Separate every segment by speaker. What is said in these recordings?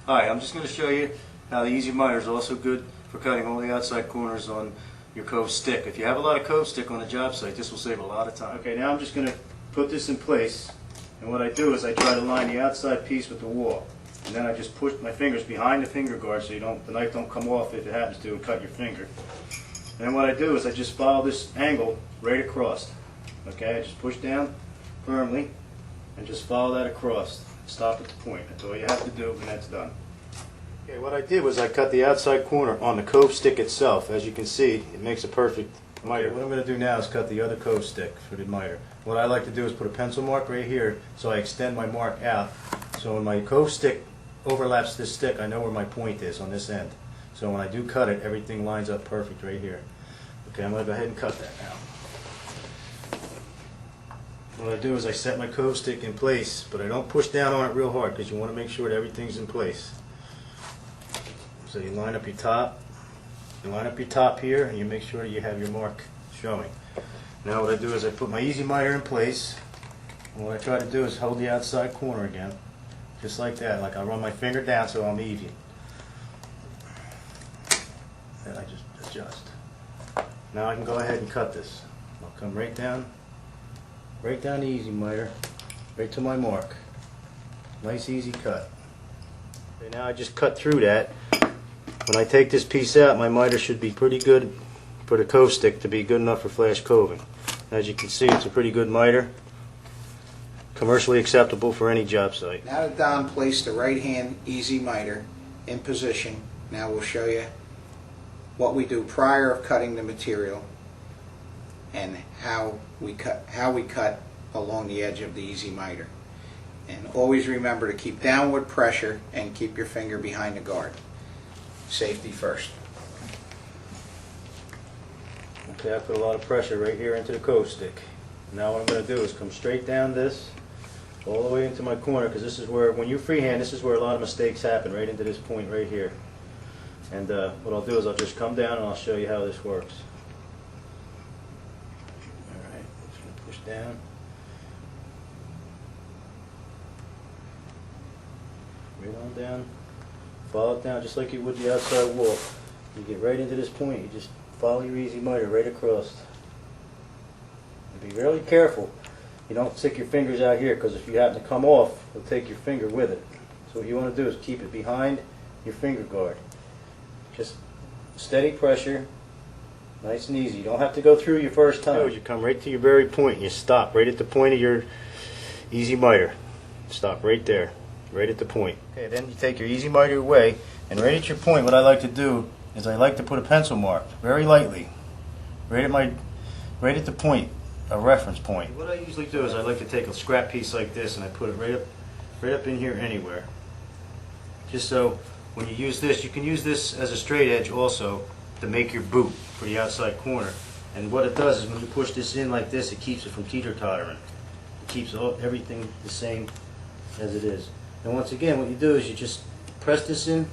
Speaker 1: Hi, I'm just going to show you how the Easy Miter is also good for cutting all the outside corners on your Cove stick. If you have a lot of Cove stick on a job site, this will save a lot of time. Okay, now I'm just going to put this in place, and what I do is I try to line the outside piece with the wall, and then I just push my fingers behind the finger guard so the knife don't come off if it happens to and cut your finger. And then what I do is I just follow this angle right across. Okay, I just push down firmly and just follow that across. Stop at the point. That's all you have to do, and that's done. Okay, what I did was I cut the outside corner on the Cove stick itself. As you can see, it makes a perfect miter. What I'm going to do now is cut the other Cove stick for the miter. What I like to do is put a pencil mark right here so I extend my mark out. So when my Cove stick overlaps this stick, I know where my point is on this end. So when I do cut it, everything lines up perfect right here. Okay, I'm going to go ahead and cut that now. What I do is I set my Cove stick in place, but I don't push down on it real hard because you want to make sure that everything's in place. So you line up your top, here, and you make sure you have your mark showing. Now what I do is I put my Easy Miter in place, and what I try to do is hold the outside corner again, just like that. Like I run my finger down so I'm even. Then I just adjust. Now I can go ahead and cut this. I'll come right down the Easy Miter, right to my mark. Nice easy cut. Okay, now I just cut through that. When I take this piece out, my miter should be pretty good for the Cove stick to be good enough for flash coving. As you can see, it's a pretty good miter. Commercially acceptable for any job site.
Speaker 2: Now that Don placed the right hand Easy Miter in position, now we'll show you what we do prior of cutting the material and how we cut along the edge of the Easy Miter. And always remember to keep downward pressure and keep your finger behind the guard. Safety first.
Speaker 1: Okay, I put a lot of pressure right here into the Cove stick. Now what I'm going to do is come straight down this all the way into my corner, because this is where, when you freehand, this is where a lot of mistakes happen, right into this point right here. And what I'll do is I'll just come down and I'll show you how this works. Alright, I'm just going to push down. Right on down. Follow it down just like you would the outside wall. You get right into this point, you just follow your Easy Miter right across. And be really careful. You don't stick your fingers out here, because if you happen to come off, it'll take your finger with it. So what you want to do is keep it behind your finger guard. Just steady pressure, nice and easy. You don't have to go through your first time. You come right to your very point and you stop right at the point of your Easy Miter. Stop right there, right at the point. Okay, then you take your Easy Miter away, and right at your point, what I like to do is I like to put a pencil mark very lightly, right at the point, a reference point. What I usually do is I like to take a scrap piece like this and I put it right up in here anywhere. Just so when you use this, you can use this as a straight edge also to make your boot for the outside corner. And what it does is when you push this in like this, it keeps it from teeter-tottering. It keeps everything the same as it is. And once again, what you do is you just press this in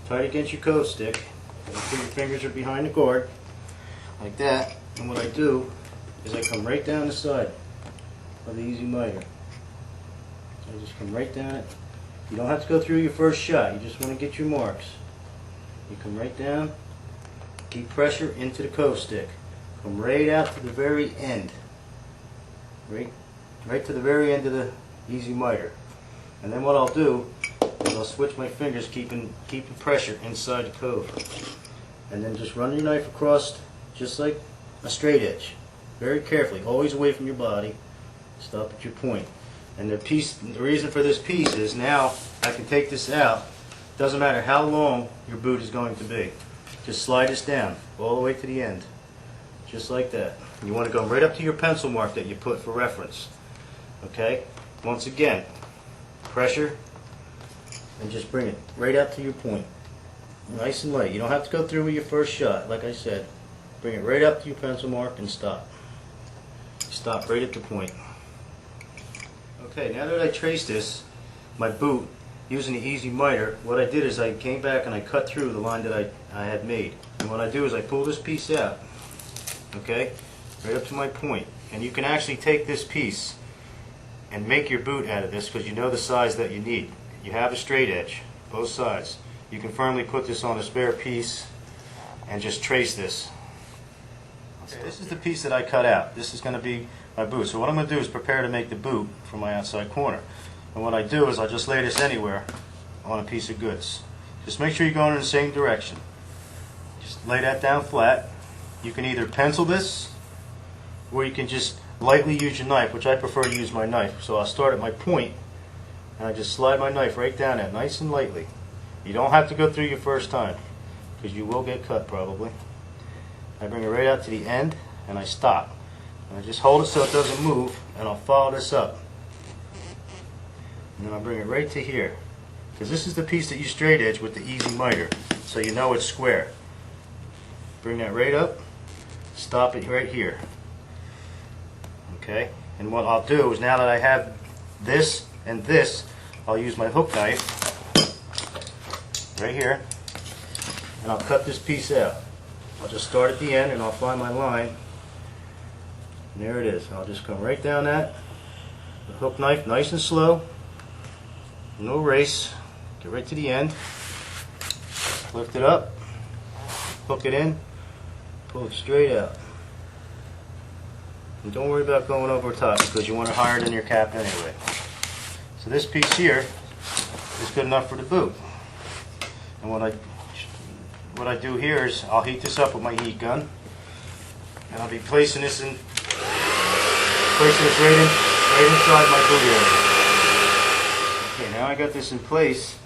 Speaker 1: tight against your Cove stick. Make sure your fingers are behind the guard, like that. And what I do is I come right down the side of the Easy Miter. I just come right down it. You don't have to go through your first shot. You just want to get your marks. You come right down, keep pressure into the Cove stick. Come right out to the very end. Right to the very end of the Easy Miter. And then what I'll do is I'll switch my fingers, keeping pressure inside the Cove. And then just run your knife across just like a straight edge. Very carefully, always away from your body. Stop at your point. And the reason for this piece is now I can take this out. Doesn't matter how long your boot is going to be. Just slide this down all the way to the end. Just like that. You want to go right up to your pencil mark that you put for reference. Okay? Once again, pressure, and just bring it right out to your point. Nice and light. You don't have to go through with your first shot, like I said. Bring it right up to your pencil mark and stop. Stop right at the point. Okay, now that I traced this, my boot, using the Easy Miter, what I did is I came back and I cut through the line that I had made. And what I do is I pull this piece out, okay, right up to my point. And you can actually take this piece and make your boot out of this because you know the size that you need. You have a straight edge. both sides. You can firmly put this on a spare piece and just trace this. Okay, this is the piece that I cut out. This is going to be my boot. So what I'm going to do is prepare to make the boot for my outside corner. And what I do is I just lay this anywhere on a piece of goods. Just make sure you're going in the same direction. Just lay that down flat. You can either pencil this, or you can just lightly use your knife, which I prefer to use my knife. So I'll start at my point, and I just slide my knife right down it, nice and lightly. You don't have to go through your first time, because you will get cut probably. I bring it right out to the end, and I stop. And I just hold it so it doesn't move, and I'll follow this up. And then I'll bring it right to here, because this is the piece that you straight edge with the easy miter, so you know it's square. Bring that right up, stop it right here. Okay, and what I'll do is, now that I have this and this, I'll use my hook knife right here, and I'll cut this piece out. I'll just start at the end, and I'll find my line, and there it is. I'll just come right down that, the hook knife, nice and slow, no race, get right to the end, lift it up, hook it in, pull it straight out. And don't worry about going over top, because you want it higher than your cap anyway. So this piece here is good enough for the boot. And what I do here is I'll heat this up with my heat gun, and I'll be placing this right inside my boot area. Okay, now I got this in place.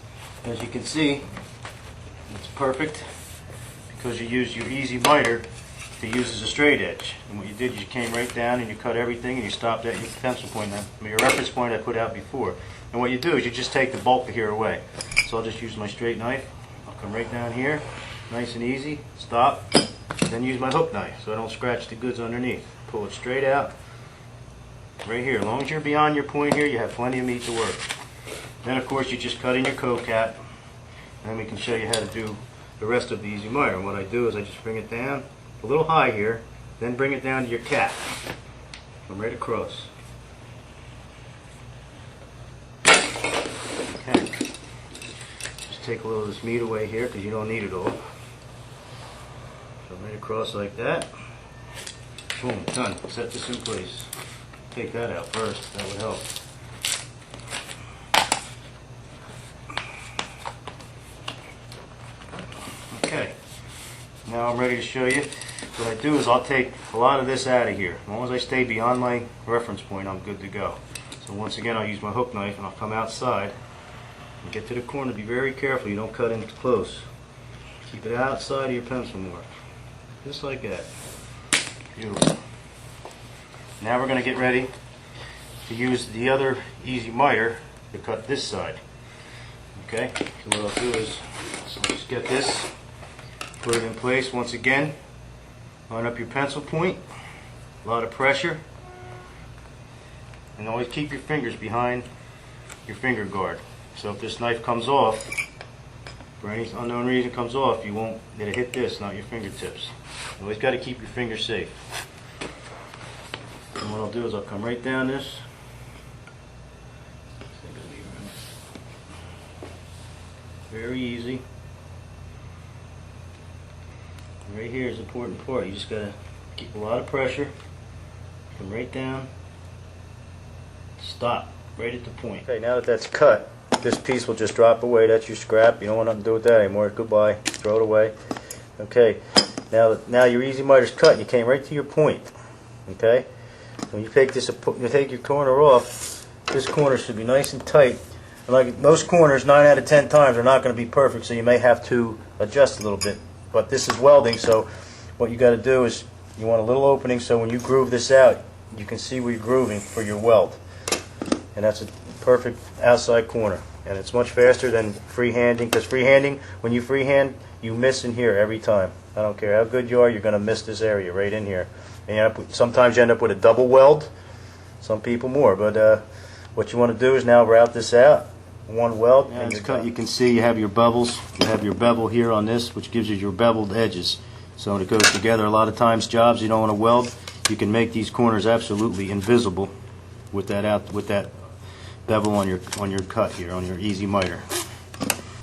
Speaker 1: As you can see, it's perfect because you used your easy miter to use as a straight edge. And what you did is you came right down and you cut everything, and you stopped at your pencil point, your reference point I put out before. And what you do is you just take the bulk of here away. So I'll just use my straight knife. I'll come right down here, nice and easy, stop, then use my hook knife so I don't scratch the goods underneath. Pull it straight out, right here. As long as you're beyond your point here, you have plenty of meat to work. Then of course you just cut in your Cove cap, and then we can show you how to do the rest of the easy miter. And what I do is I just bring it down a little high here, then bring it down to your cap. Come right across. Okay. Just take a little of this meat away here because you don't need it all. So right across like that. Boom, done. Set this in place. Take that out first, that would help. Okay. Now I'm ready to show you. What I do is I'll take a lot of this out of here. As long as I stay beyond my reference point, I'm good to go. So once again, I'll use my hook knife and I'll come outside and get to the corner. Be very careful you don't cut in close. Keep it outside of your pencil mark. Just like that. Beautiful. Now we're going to get ready to use the other easy miter to cut this side. Okay, so what I'll do is I'll just get this, put it in place once again, line up your pencil point, a lot of pressure, and always keep your fingers behind your finger guard. So if this knife comes off, for any unknown reason comes off, you won't, it'll hit this, not your fingertips. You always got to keep your fingers safe. And what I'll do is I'll come right down this. Very easy. Right here is the important part. You just gotta keep a lot of pressure. Come right down. Stop. Right at the point. Okay, now that that's cut, this piece will just drop away. That's your scrap. You don't want nothing to do with that anymore. Goodbye. Throw it away. Okay. Now your easy miter's cut. You came right to your point. Okay. When you take this, you take your corner off. This corner should be nice and tight. And like most corners, 9 out of 10 times are not going to be perfect, so you may have to adjust a little bit. But this is welding, so what you got to do is you want a little opening so when you groove this out, you can see where you're grooving for your weld. And that's a perfect outside corner. And it's much faster than freehanding, because freehanding, when you freehand, you miss in here every time. I don't care how good you are, you're going to miss this area right in here. And sometimes you end up with a double weld, some people more. But what you want to do is now route this out, one weld, and it's cut. You can see you have your bevels. You have your bevel here on this, which gives you your beveled edges. So when it goes together, a lot of times jobs you don't want to weld, you can make these corners absolutely invisible with that bevel on your cut here, on your easy miter.